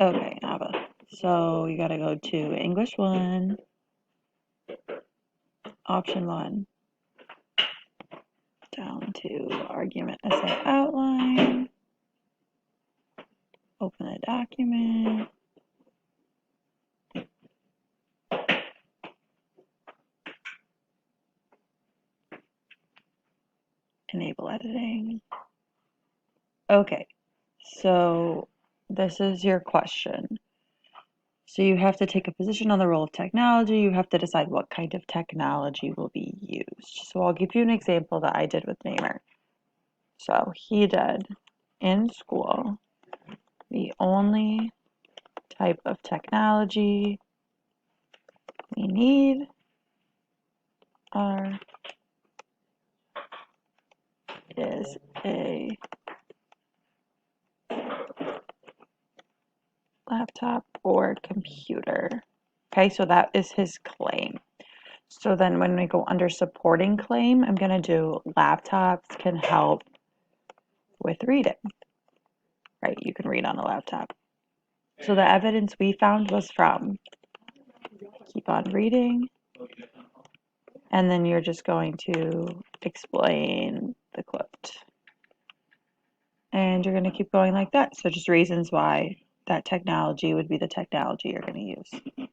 Okay, Ava. So you gotta go to English 1, option 1, down to argument essay outline, open a document, enable editing. Okay, so this is your question. So you have to take a position on the role of technology. You have to decide what kind of technology will be used. So I'll give you an example that I did with Namer. So he did, in school, the only type of technology we need is a laptop or computer. Okay, so that is his claim. So then when we go under supporting claim, I'm going to do laptops can help with reading. Right, you can read on a laptop. So the evidence we found was from, keep on reading, and then you're just going to explain the quote. And you're going to keep going like that. So just reasons why that technology would be the technology you're going to use.